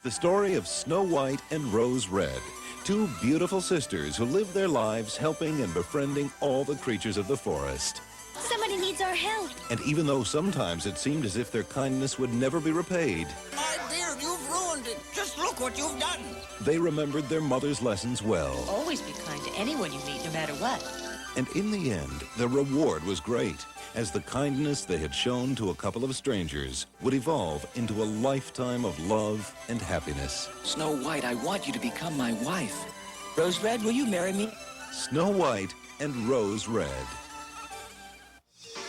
the story of Snow White and Rose Red, two beautiful sisters who live their lives helping and befriending all the creatures of the forest. Somebody needs our help. And even though sometimes it seemed as if their kindness would never be repaid, My dear, you've ruined it. Just look what you've done. they remembered their mother's lessons well. Always be kind to anyone you meet, no matter what. And in the end, the reward was great, as the kindness they had shown to a couple of strangers would evolve into a lifetime of love and happiness. Snow White, I want you to become my wife. Rose Red, will you marry me? Snow White and Rose Red.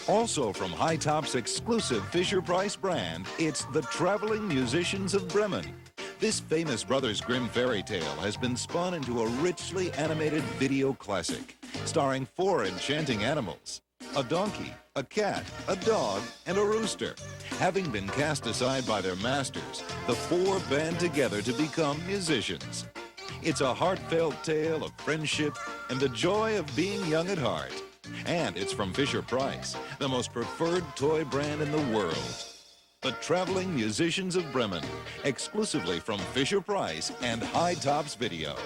Also from High Top's exclusive Fisher-Price brand, it's The Traveling Musicians of Bremen. This famous Brothers Grimm fairy tale has been spun into a richly animated video classic, starring 4 enchanting animals: a donkey, a cat, a dog, and a rooster. Having been cast aside by their masters, the 4 band together to become musicians. It's a heartfelt tale of friendship and the joy of being young at heart. And it's from Fisher-Price, the most preferred toy brand in the world. The Traveling Musicians of Bremen, exclusively from Fisher-Price and High Tops Video.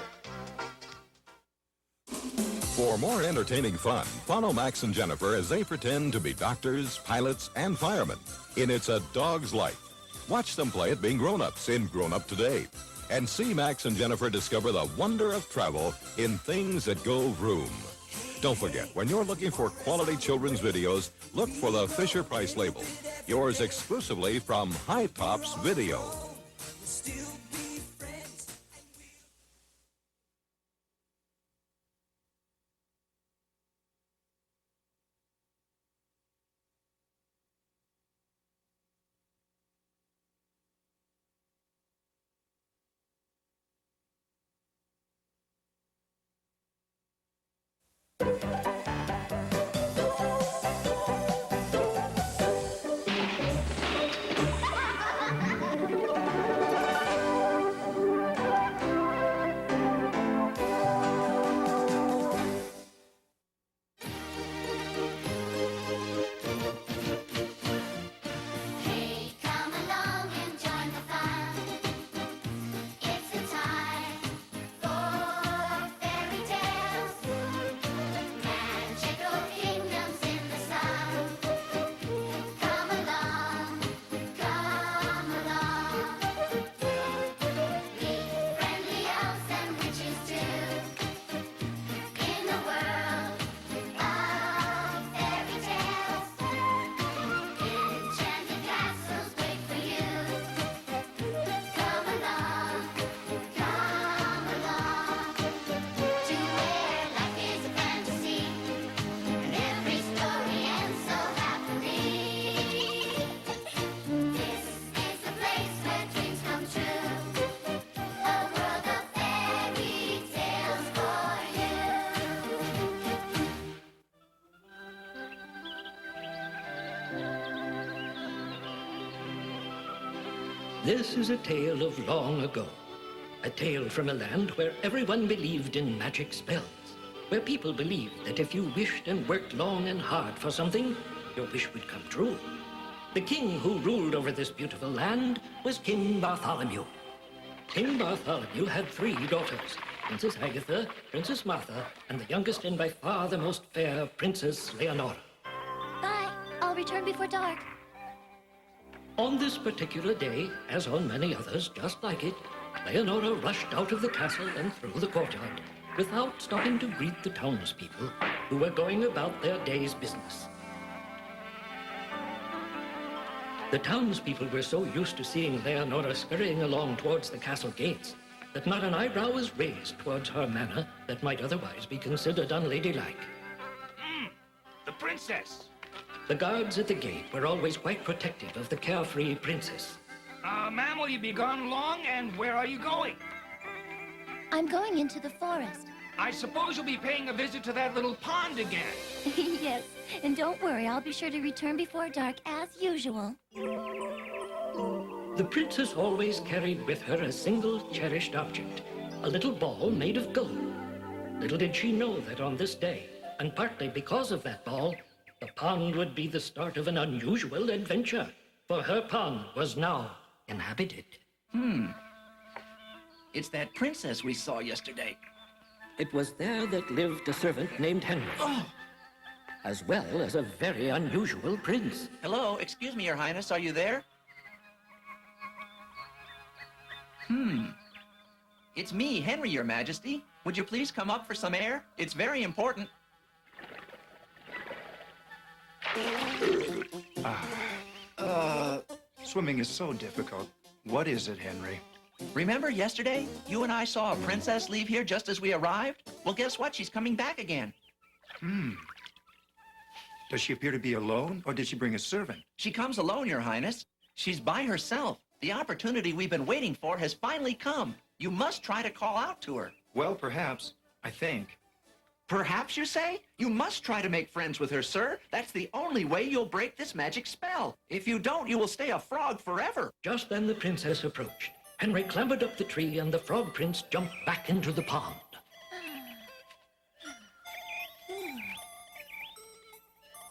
For more entertaining fun, follow Max and Jennifer as they pretend to be doctors, pilots, and firemen in It's a Dog's Life. Watch them play at being grown-ups in Grown Up Today. And see Max and Jennifer discover the wonder of travel in Things That Go Vroom. Don't forget, when you're looking for quality children's videos, look for the Fisher-Price label. Yours exclusively from High Tops Video. Hey, come along and join the fun. It's a time for fairy tales, magical kingdoms in the sun. Come along, come along. Meet friendly elves and witches too. In the world of fairy tales, enchanted castles wait for you. Come along, to where life is a fantasy, and every story ends so happily. This is the place where dreams come true, a world of fairy tales for you. This is a tale of long ago. A tale from a land where everyone believed in magic spells. Where people believed that if you wished and worked long and hard for something, your wish would come true. The king who ruled over this beautiful land was King Bartholomew. King Bartholomew had 3 daughters, Princess Agatha, Princess Martha, and the youngest and by far the most fair, Princess Leonora. Bye. I'll return before dark. On this particular day, as on many others just like it, Leonora rushed out of the castle and through the courtyard without stopping to greet the townspeople who were going about their day's business. The townspeople were so used to seeing Leonora scurrying along towards the castle gates that not an eyebrow was raised towards her manner that might otherwise be considered unladylike. The princess. The guards at the gate were always quite protective of the carefree princess. Ma'am, will you be gone long, and where are you going? I'm going into the forest. I suppose you'll be paying a visit to that little pond again. Yes, and don't worry, I'll be sure to return before dark as usual. The princess always carried with her a single cherished object, a little ball made of gold. Little did she know that on this day, and partly because of that ball, the pond would be the start of an unusual adventure, for her pond was now inhabited. It's that princess we saw yesterday. It was there that lived a servant named Henry, as well as a very unusual prince. Hello, excuse me, Your Highness, are you there? It's me, Henry, Your Majesty. Would you please come up for some air? It's very important. Swimming is so difficult. What is it, Henry? Remember yesterday, you and I saw a princess leave here just as we arrived? Well, guess what? She's coming back again. Does she appear to be alone, or did she bring a servant? She comes alone, Your Highness. She's by herself. The opportunity we've been waiting for has finally come. You must try to call out to her. Well, perhaps. I think. Perhaps, you say? You must try to make friends with her, sir. That's the only way you'll break this magic spell. If you don't, you will stay a frog forever. Just then the princess approached. Henry clambered up the tree and the frog prince jumped back into the pond.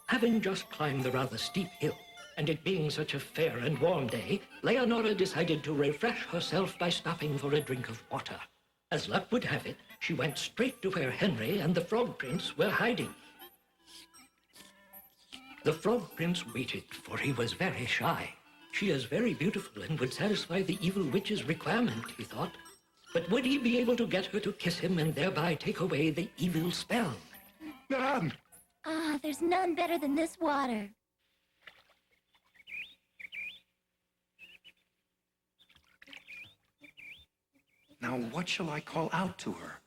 Having just climbed the rather steep hill, and it being such a fair and warm day, Leonora decided to refresh herself by stopping for a drink of water. As luck would have it, she went straight to where Henry and the frog prince were hiding. The frog prince waited, for he was very shy. She is very beautiful and would satisfy the evil witch's requirement, he thought. But would he be able to get her to kiss him and thereby take away the evil spell? There's none better than this water. Now, what shall I call out to her?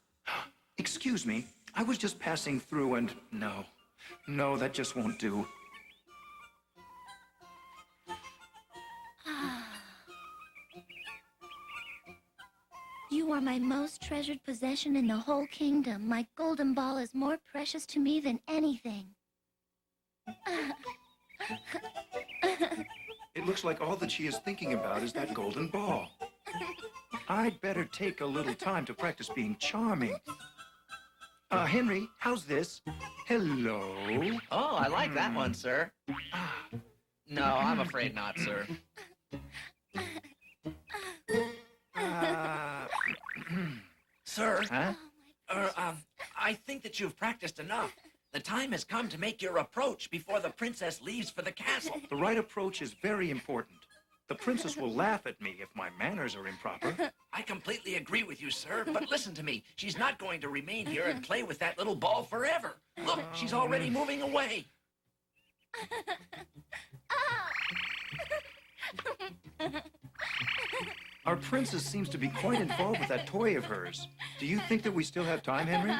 Excuse me, I was just passing through and... No, that just won't do. You are my most treasured possession in the whole kingdom. My golden ball is more precious to me than anything. It looks like all that she is thinking about is that golden ball. I'd better take a little time to practice being charming. Henry, how's this? Hello? Oh, I like that one, sir. No, I'm afraid not, sir. Sir? Huh? I think that you've practiced enough. The time has come to make your approach before the princess leaves for the castle. The right approach is very important. The princess will laugh at me if my manners are improper. I completely agree with you, sir, but listen to me. She's not going to remain here and play with that little ball forever. Look, she's already moving away. Our princess seems to be quite involved with that toy of hers. Do you think that we still have time, Henry?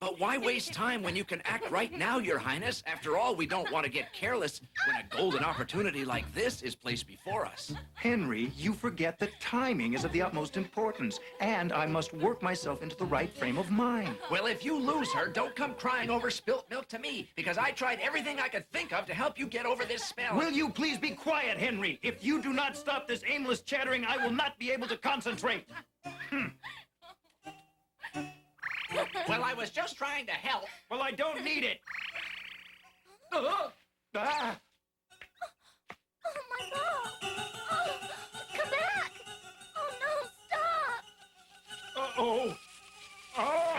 But why waste time when you can act right now, Your Highness? After all, we don't want to get careless when a golden opportunity like this is placed before us. Henry, you forget that timing is of the utmost importance, and I must work myself into the right frame of mind. Well, if you lose her, don't come crying over spilt milk to me, because I tried everything I could think of to help you get over this spell. Will you please be quiet, Henry? If you do not stop this aimless chattering, I will not be able to concentrate. Well, I was just trying to help. Well, I don't need it. Oh, my ball! Oh, come back! Oh, no, stop! Uh-oh. Oh,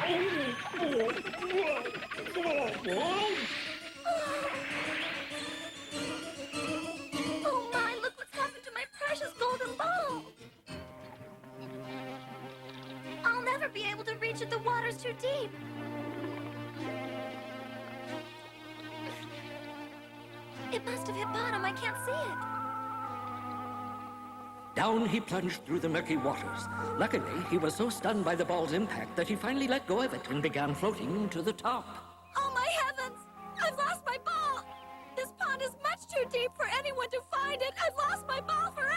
my, look what's happened to my precious golden ball! I'll never be able to reach it. The water's too deep. It must have hit bottom. I can't see it. Down he plunged through the murky waters. Luckily, he was so stunned by the ball's impact that he finally let go of it and began floating to the top. Oh, my heavens! I've lost my ball! This pond is much too deep for anyone to find it. I've lost my ball forever!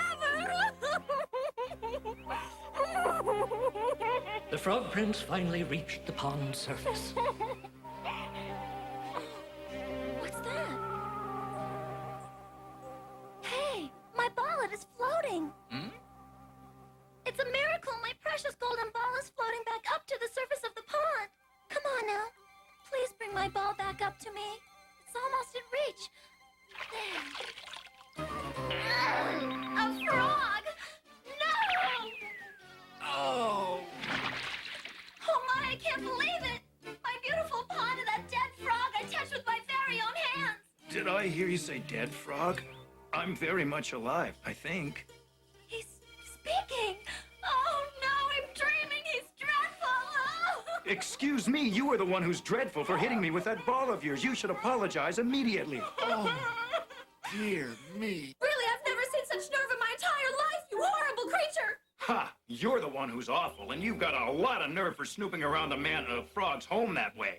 The frog prince finally reached the pond's surface. What's that? Hey, my ball, it is floating. It's a miracle. My precious golden ball is floating back up to the surface of the pond. Come on now. Please bring my ball back up to me. It's almost in reach. There. frog! No! Oh! Oh my, I can't believe it! My beautiful pond and that dead frog I touched with my very own hands! Did I hear you say dead frog? I'm very much alive, I think. He's speaking! Oh no, I'm dreaming! He's dreadful! Oh! Excuse me, you are the one who's dreadful for hitting me with that ball of yours. You should apologize immediately. Oh, dear me. Really, I've never seen such nerve in my entire life, you horrible creature! Ha! You're the one who's awful, and you've got a lot of nerve for snooping around a frog's home that way.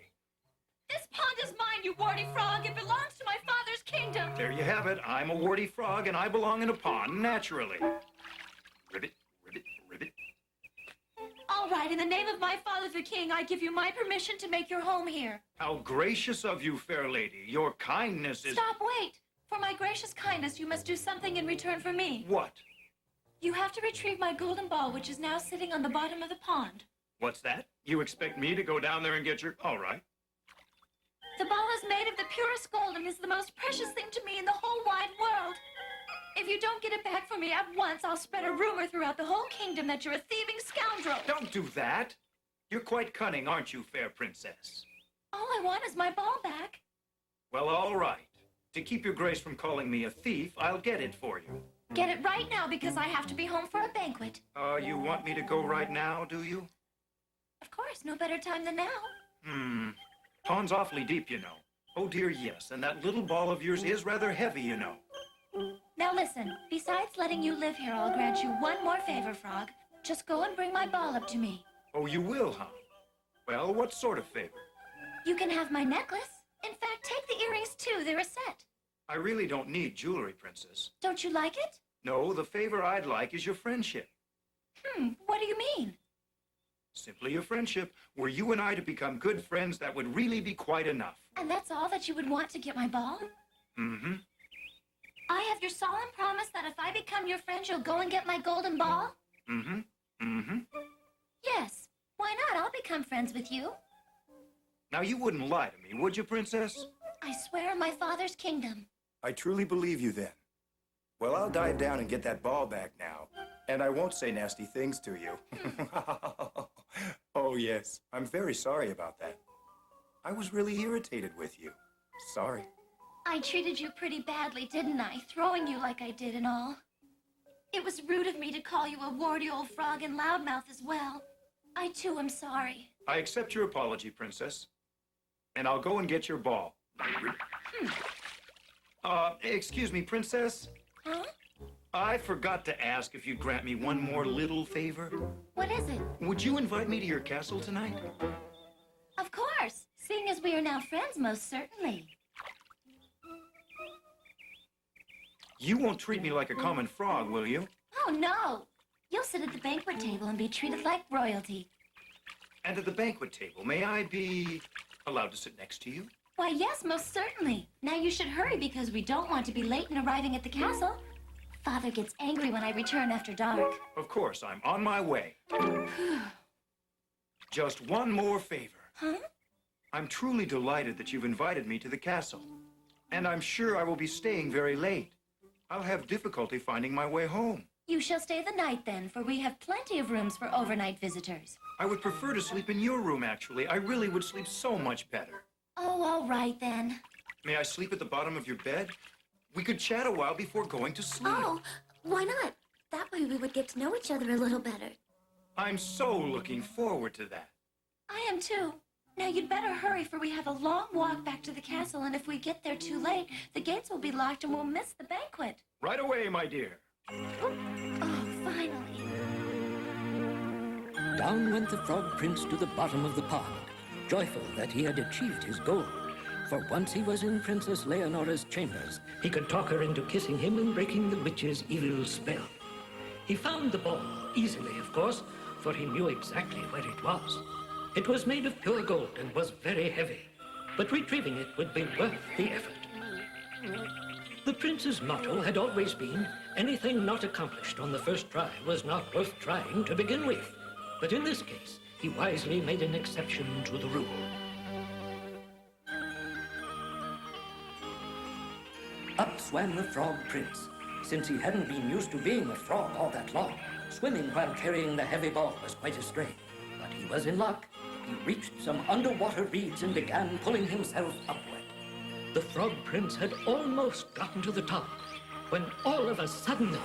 This pond is mine, you warty frog! It belongs to my father's kingdom! There you have it. I'm a warty frog, and I belong in a pond, naturally. Ribbit, ribbit, ribbit. All right, in the name of my father the king, I give you my permission to make your home here. How gracious of you, fair lady. Your kindness is... Stop, wait! For my gracious kindness, you must do something in return for me. What? You have to retrieve my golden ball, which is now sitting on the bottom of the pond. What's that? You expect me to go down there and get your... All right. The ball is made of the purest gold and is the most precious thing to me in the whole wide world. If you don't get it back for me at once, I'll spread a rumor throughout the whole kingdom that you're a thieving scoundrel. Don't do that. You're quite cunning, aren't you, fair princess? All I want is my ball back. Well, all right. To keep your grace from calling me a thief, I'll get it for you. Get it right now because I have to be home for a banquet. You want me to go right now, do you? Of course, no better time than now. Pond's awfully deep, you know. Oh, dear, yes. And that little ball of yours is rather heavy, you know. Now listen, besides letting you live here, I'll grant you one more favor, Frog. Just go and bring my ball up to me. Oh, you will, huh? Well, what sort of favor? You can have my necklace. In fact, take the earrings too, they're a set. I really don't need jewelry, princess. Don't you like it? No, the favor I'd like is your friendship. What do you mean? Simply your friendship. Were you and I to become good friends, that would really be quite enough. And that's all that you would want to get my ball? Mm-hmm. I have your solemn promise that if I become your friend, you'll go and get my golden ball? Mm-hmm. Mm-hmm. Yes. Why not? I'll become friends with you. Now, you wouldn't lie to me, would you, princess? I swear on my father's kingdom. I truly believe you then. Well, I'll dive down and get that ball back now. And I won't say nasty things to you. Oh, yes. I'm very sorry about that. I was really irritated with you. Sorry. I treated you pretty badly, didn't I? Throwing you like I did and all. It was rude of me to call you a warty old frog and loudmouth as well. I, too, am sorry. I accept your apology, princess. And I'll go and get your ball. Excuse me, princess? Huh? I forgot to ask if you'd grant me one more little favor. What is it? Would you invite me to your castle tonight? Of course. Seeing as we are now friends, most certainly. You won't treat me like a common frog, will you? Oh, no. You'll sit at the banquet table and be treated like royalty. And at the banquet table, may I be allowed to sit next to you? Why, yes, most certainly. Now you should hurry because we don't want to be late in arriving at the castle. Father gets angry when I return after dark. Of course, I'm on my way. Just one more favor. Huh? I'm truly delighted that you've invited me to the castle. And I'm sure I will be staying very late. I'll have difficulty finding my way home. You shall stay the night then, for we have plenty of rooms for overnight visitors. I would prefer to sleep in your room, actually. I really would sleep so much better. Oh, all right then. May I sleep at the bottom of your bed? We could chat a while before going to sleep. Oh, why not? That way we would get to know each other a little better. I'm so looking forward to that. I am too. Now you'd better hurry, for we have a long walk back to the castle, and if we get there too late, the gates will be locked and we'll miss the banquet. Right away, my dear. Oh, finally. Down went the Frog Prince to the bottom of the pond, joyful that he had achieved his goal. For once he was in Princess Leonora's chambers, he could talk her into kissing him and breaking the witch's evil spell. He found the ball, easily, of course, for he knew exactly where it was. It was made of pure gold and was very heavy, but retrieving it would be worth the effort. The prince's motto had always been, anything not accomplished on the first try was not worth trying to begin with. But in this case, he wisely made an exception to the rule. Up swam the Frog Prince. Since he hadn't been used to being a frog all that long, swimming while carrying the heavy ball was quite a strain. But he was in luck. He reached some underwater reeds and began pulling himself upward. The Frog Prince had almost gotten to the top when all of a sudden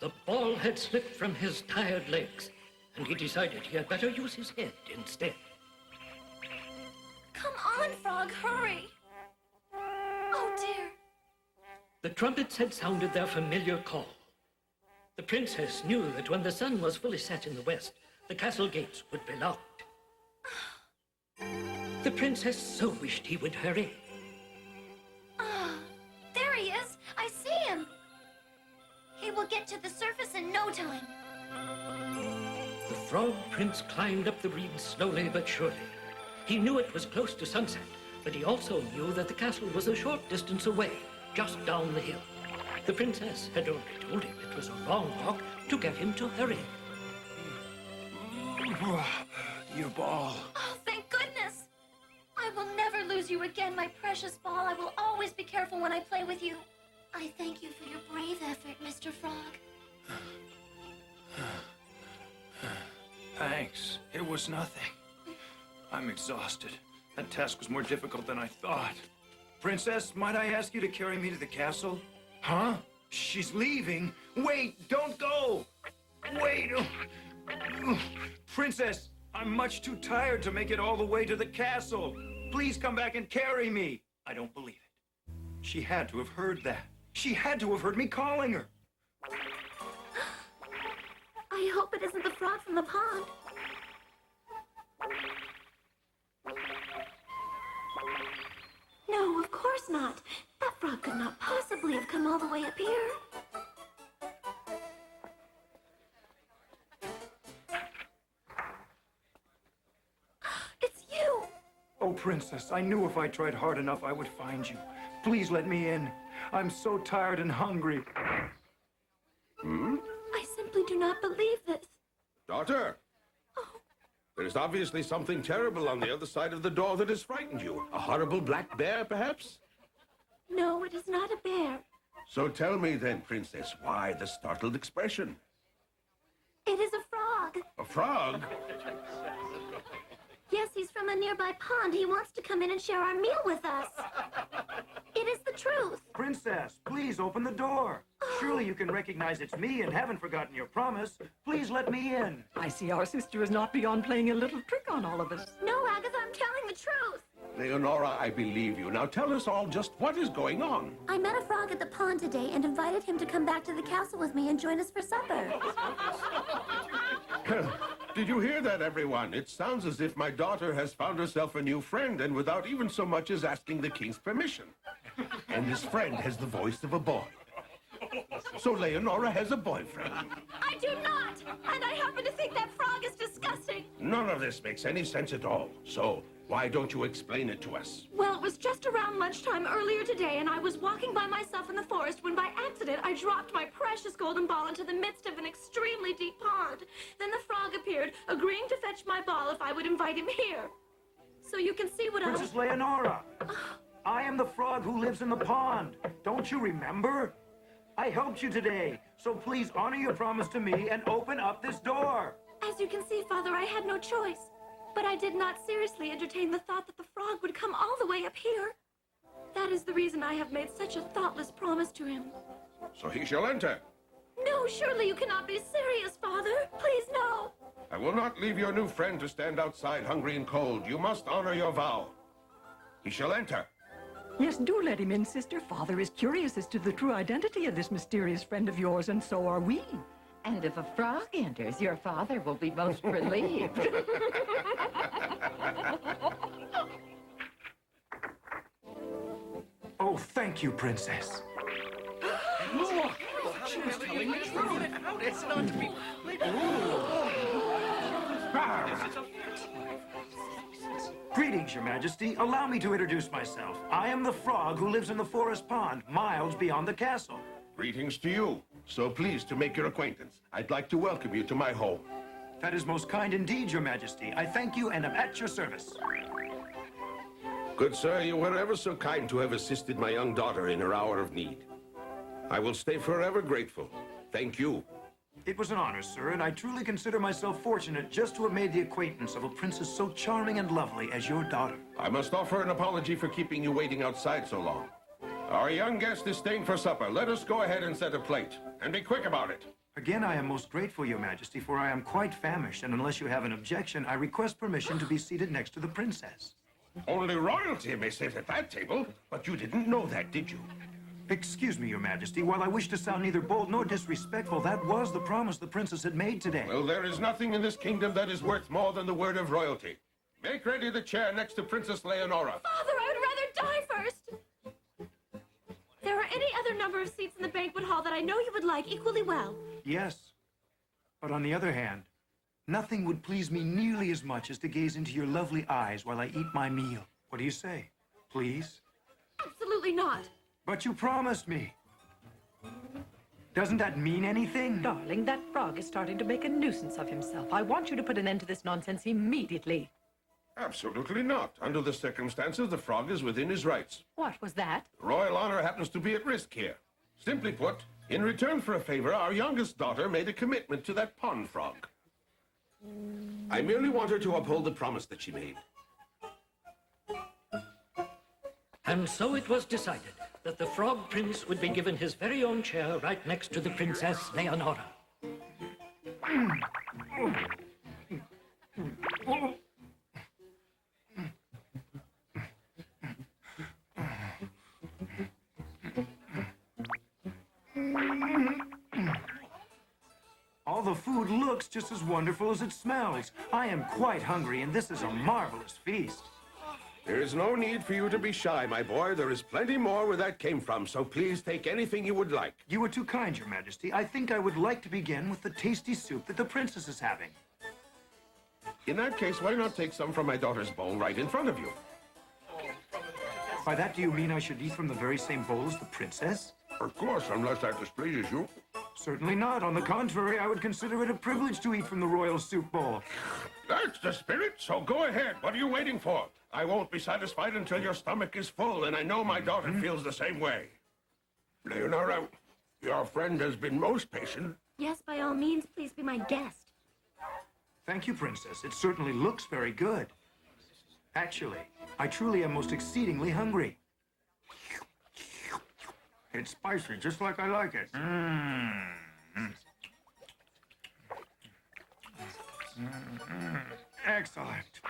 the ball had slipped from his tired legs, and he decided he had better use his head instead. Come on, Frog, hurry. Oh, dear. The trumpets had sounded their familiar call. The princess knew that when the sun was fully set in the west, the castle gates would be locked. The princess so wished he would hurry. Ah, there he is. I see him. He will get to the surface in no time. The Frog Prince climbed up the reeds slowly but surely. He knew it was close to sunset, but he also knew that the castle was a short distance away, just down the hill. The princess had only told him it was a long walk to get him to hurry. Your ball. Oh, thank goodness. I will never lose you again, my precious ball. I will always be careful when I play with you. I thank you for your brave effort, Mr. Frog. Thanks. It was nothing. I'm exhausted. That task was more difficult than I thought. Princess, might I ask you to carry me to the castle? Huh? She's leaving. Wait, don't go. Wait. Princess, I'm much too tired to make it all the way to the castle. Please come back and carry me. I don't believe it. She had to have heard that. She had to have heard me calling her. I hope it isn't the frog from the pond. No, of course not. That frog could not possibly have come all the way up here. It's you! Oh, Princess, I knew if I tried hard enough, I would find you. Please let me in. I'm so tired and hungry. I simply do not believe this. Daughter, there is obviously something terrible on the other side of the door that has frightened you. A horrible black bear, perhaps? No, it is not a bear. So tell me then, Princess, why the startled expression? It is a frog. A frog? Yes, he's from a nearby pond. He wants to come in and share our meal with us. It is the truth. Princess, please open the door. Surely you can recognize it's me and haven't forgotten your promise. Please let me in. I see our sister is not beyond playing a little trick on all of us. No, Agatha, I'm telling the truth. Leonora, I believe you. Now tell us all just what is going on. I met a frog at the pond today and invited him to come back to the castle with me and join us for supper. Did you hear that, everyone? It sounds as if my daughter has found herself a new friend, and without even so much as asking the king's permission. And this friend has the voice of a boy. So Leonora has a boyfriend. I do not! And I happen to think that frog is disgusting. None of this makes any sense at all. So why don't you explain it to us? Well, it was just around lunchtime earlier today, and I was walking by myself in the forest when by accident I dropped my precious golden ball into the midst of an extremely deep pond. Then the frog appeared, agreeing to fetch my ball if I would invite him here. So you can see what Princess Leonora, I am the frog who lives in the pond. Don't you remember? I helped you today, so please honor your promise to me and open up this door. As you can see, Father, I had no choice. But I did not seriously entertain the thought that the frog would come all the way up here. That is the reason I have made such a thoughtless promise to him. So he shall enter. No, surely you cannot be serious, Father. Please, no. I will not leave your new friend to stand outside hungry and cold. You must honor your vow. He shall enter. Yes, do let him in, sister. Father is curious as to the true identity of this mysterious friend of yours, and so are we. And if a frog enters, your father will be most relieved. Oh, thank you, Princess. Look! She was telling the truth. It's not to be... Greetings, Your Majesty. Allow me to introduce myself. I am the frog who lives in the forest pond, miles beyond the castle. Greetings to you. So pleased to make your acquaintance. I'd like to welcome you to my home. That is most kind indeed, Your Majesty. I thank you and am at your service. Good sir, you were ever so kind to have assisted my young daughter in her hour of need. I will stay forever grateful. Thank you. It was an honor, sir, and I truly consider myself fortunate just to have made the acquaintance of a princess so charming and lovely as your daughter. I must offer an apology for keeping you waiting outside so long. Our young guest is staying for supper. Let us go ahead and set a plate. And be quick about it. Again, I am most grateful, Your Majesty, for I am quite famished, and unless you have an objection, I request permission to be seated next to the princess. Only royalty may sit at that table, but you didn't know that, did you? Excuse me, Your Majesty. While I wish to sound neither bold nor disrespectful, that was the promise the princess had made today. Well, there is nothing in this kingdom that is worth more than the word of royalty. Make ready the chair next to Princess Leonora. Father, I would rather die first. There are any other number of seats in the banquet hall that I know you would like equally well. Yes. But on the other hand, nothing would please me nearly as much as to gaze into your lovely eyes while I eat my meal. What do you say? Please? Absolutely not. But you promised me. Doesn't that mean anything? Darling, that frog is starting to make a nuisance of himself. I want you to put an end to this nonsense immediately. Absolutely not. Under the circumstances, the frog is within his rights. What was that? Royal honor happens to be at risk here. Simply put, in return for a favor, our youngest daughter made a commitment to that pond frog. I merely want her to uphold the promise that she made. And so it was decided that the Frog Prince would be given his very own chair right next to the Princess Leonora. All the food looks just as wonderful as it smells. I am quite hungry, and this is a marvelous feast. There is no need for you to be shy, my boy. There is plenty more where that came from, so please take anything you would like. You were too kind, Your Majesty. I think I would like to begin with the tasty soup that the princess is having. In that case, why not take some from my daughter's bowl right in front of you? By that, do you mean I should eat from the very same bowl as the princess? Of course, unless that displeases you. Certainly not. On the contrary, I would consider it a privilege to eat from the royal soup bowl. That's the spirit, so go ahead. What are you waiting for? I won't be satisfied until your stomach is full, and I know my daughter feels the same way. Leonora, your friend has been most patient. Yes, by all means, please be my guest. Thank you, Princess. It certainly looks very good. Actually, I truly am most exceedingly hungry. It's spicy, just like I like it. Excellent.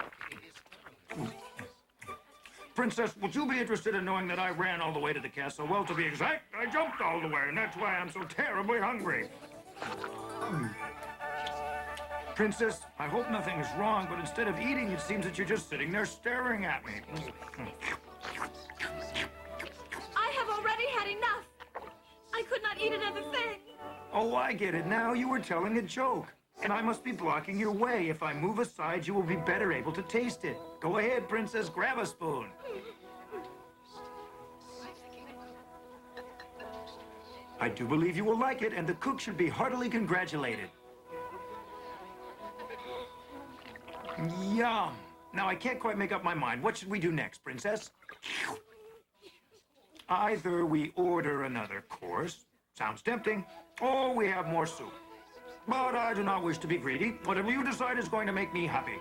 Princess, would you be interested in knowing that I ran all the way to the castle? Well, to be exact, I jumped all the way, and that's why I'm so terribly hungry. Princess, I hope nothing is wrong, but instead of eating, it seems that you're just sitting there staring at me. I have already had enough. I could not eat another thing. Oh, I get it now. You were telling a joke. And I must be blocking your way. If I move aside, you will be better able to taste it. Go ahead, Princess, grab a spoon. I do believe you will like it, and the cook should be heartily congratulated. Yum. Now, I can't quite make up my mind. What should we do next, Princess? Either we order another course, sounds tempting, or we have more soup. But I do not wish to be greedy. Whatever you decide is going to make me happy.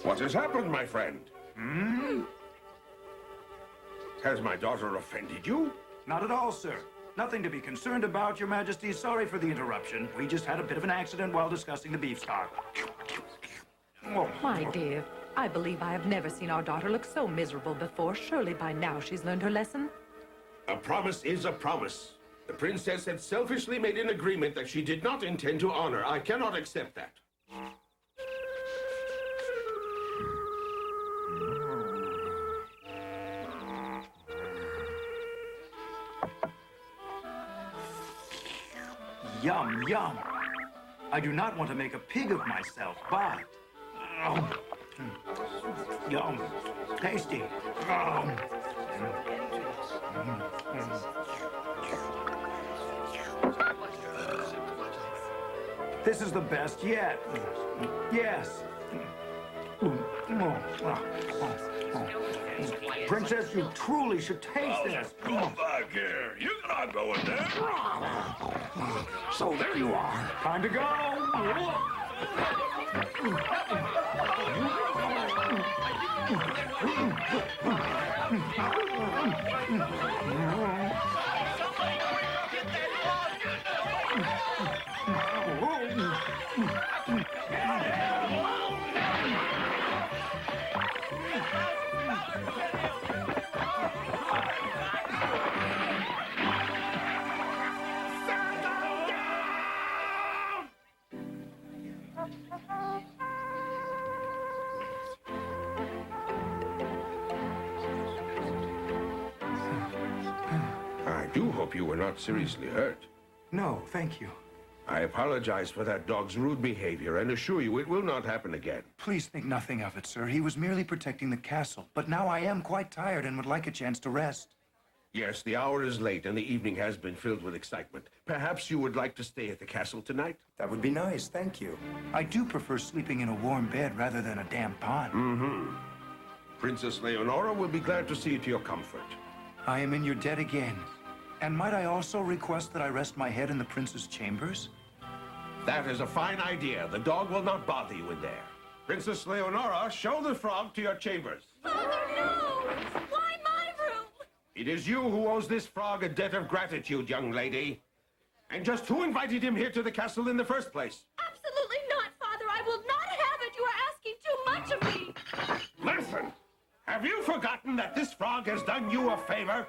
What has happened, my friend? Has my daughter offended you? Not at all, sir. Nothing to be concerned about, Your Majesty. Sorry for the interruption. We just had a bit of an accident while discussing the beef stock. My dear, I believe I have never seen our daughter look so miserable before. Surely by now she's learned her lesson. A promise is a promise. The princess had selfishly made an agreement that she did not intend to honor. I cannot accept that. Yum, yum. I do not want to make a pig of myself, but... Yum. Tasty. This is the best yet. Yes. Princess, you truly should taste this. Go back here. You cannot go in there. So there you are. Time to go. I do hope you were not seriously hurt. No, thank you. I apologize for that dog's rude behavior and assure you it will not happen again. Please think nothing of it, sir. He was merely protecting the castle. But now I am quite tired and would like a chance to rest. Yes, the hour is late and the evening has been filled with excitement. Perhaps you would like to stay at the castle tonight? That would be nice, thank you. I do prefer sleeping in a warm bed rather than a damp pond. Mm-hmm. Princess Leonora will be glad to see you to your comfort. I am in your debt again. And might I also request that I rest my head in the prince's chambers? That is a fine idea. The dog will not bother you in there. Princess Leonora, show the frog to your chambers. Father, no! Why my room? It is you who owes this frog a debt of gratitude, young lady. And just who invited him here to the castle in the first place? Absolutely not, Father. I will not have it. You are asking too much of me. Listen! Have you forgotten that this frog has done you a favor?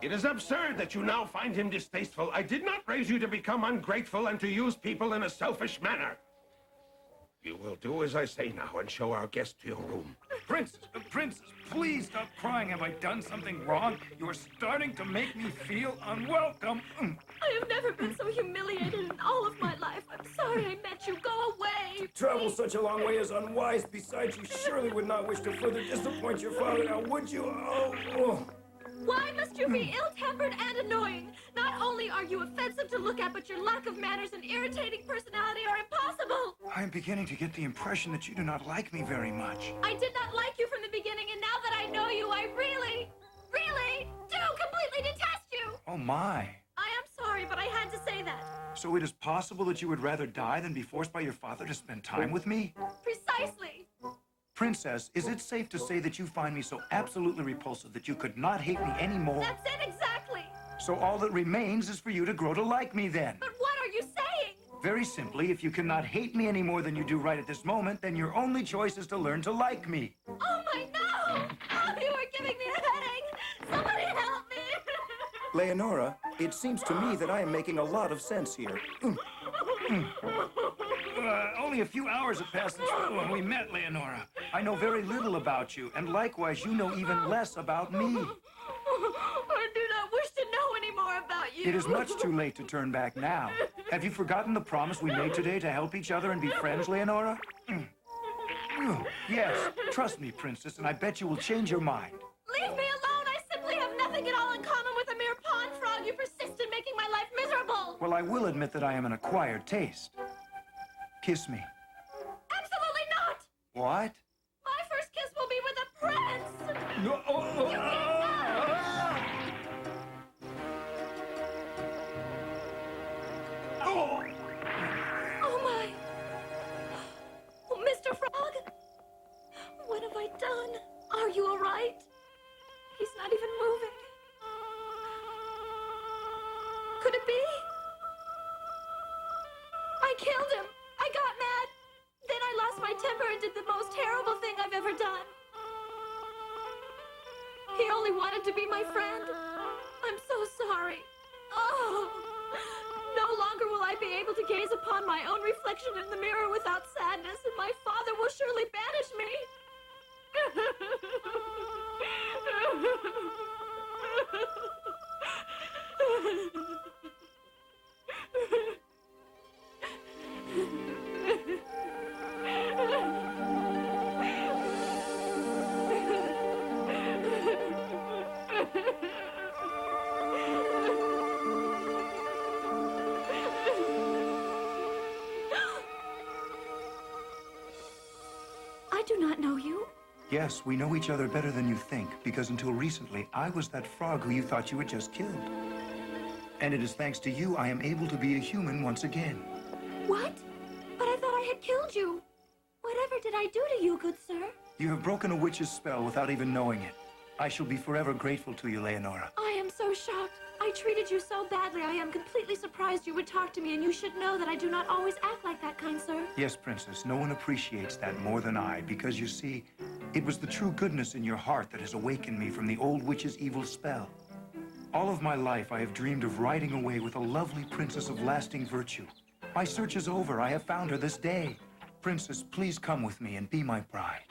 It is absurd that you now find him distasteful. I did not raise you to become ungrateful and to use people in a selfish manner. You will do as I say now and show our guest to your room. Princess, please stop crying. Have I done something wrong? You're starting to make me feel unwelcome. I have never been so humiliated in all of my life. I'm sorry I met you. Go away. To travel such a long way is unwise. Besides, you surely would not wish to further disappoint your father, now would you? Oh. Why must you be ill-tempered and annoying? Not only are you offensive to look at, but your lack of manners and irritating personality are impossible. I'm beginning to get the impression that you do not like me very much. I did not like you from the beginning, and now that I know you, I really do completely detest you. Oh, my. I am sorry, but I had to say that. So it is possible that you would rather die than be forced by your father to spend time with me? Precisely. Princess, is it safe to say that you find me so absolutely repulsive that you could not hate me anymore? That's it exactly. So all that remains is for you to grow to like me then. But what are you saying? Very simply, if you cannot hate me any more than you do right at this moment, then your only choice is to learn to like me. Oh, my no! Oh, you are giving me a headache! Somebody help me! Leonora, it seems to me that I am making a lot of sense here. Only a few hours have passed since when we met, Leonora. I know very little about you, and likewise, you know even less about me. I do not wish to know any more about you. It is much too late to turn back now. Have you forgotten the promise we made today to help each other and be friends, Leonora? Yes, trust me, Princess, and I bet you will change your mind. Leave me alone! I simply have nothing at all in common with a mere pond frog. You persist in making my life miserable. Well, I will admit that I am an acquired taste. Kiss me. Absolutely not! What? My first kiss will be with a prince! No. Oh, my. Oh, Mr. Frog? What have I done? Are you all right? He's not even moving. Could it be? I killed him. I got mad. Then I lost my temper and did the most terrible thing I've ever done. He only wanted to be my friend. I'm so sorry. Oh, no longer will I be able to gaze upon my own reflection in the mirror without sadness, and my father will surely banish me. I do not know you. Yes, we know each other better than you think, because until recently, I was that frog who you thought you had just killed. And it is thanks to you I am able to be a human once again. What? But I thought I had killed you. Whatever did I do to you, good sir? You have broken a witch's spell without even knowing it. I shall be forever grateful to you, Leonora. I am so shocked. I treated you so badly. I am completely surprised you would talk to me, and you should know that I do not always act like that, kind sir. Yes, Princess, no one appreciates that more than I, because you see, it was the true goodness in your heart that has awakened me from the old witch's evil spell. All of my life, I have dreamed of riding away with a lovely princess of lasting virtue. My search is over. I have found her this day. Princess, please come with me and be my bride.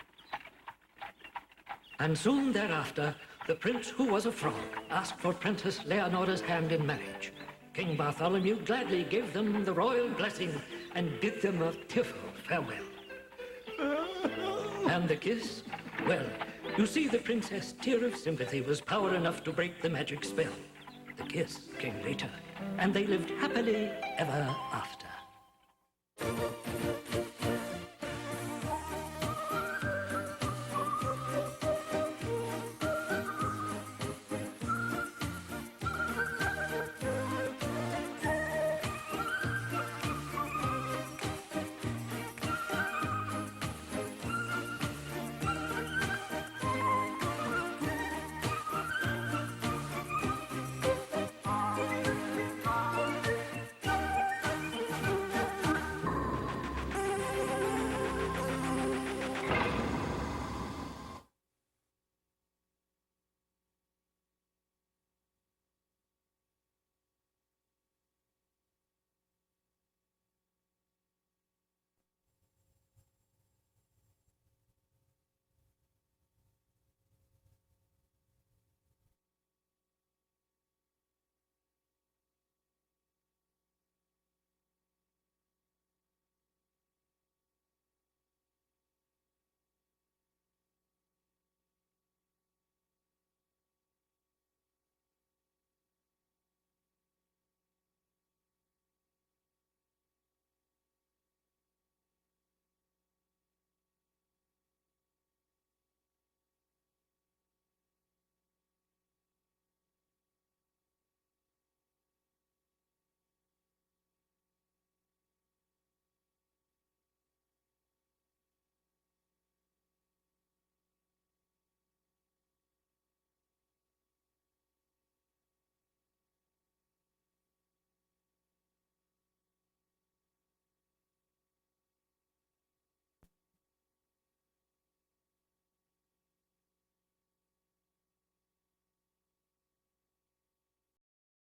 And soon thereafter, the prince, who was a frog, asked for Princess Leonora's hand in marriage. King Bartholomew gladly gave them the royal blessing and bid them a tearful farewell. And the kiss? Well, you see, the princess' tear of sympathy was power enough to break the magic spell. The kiss came later, and they lived happily ever after.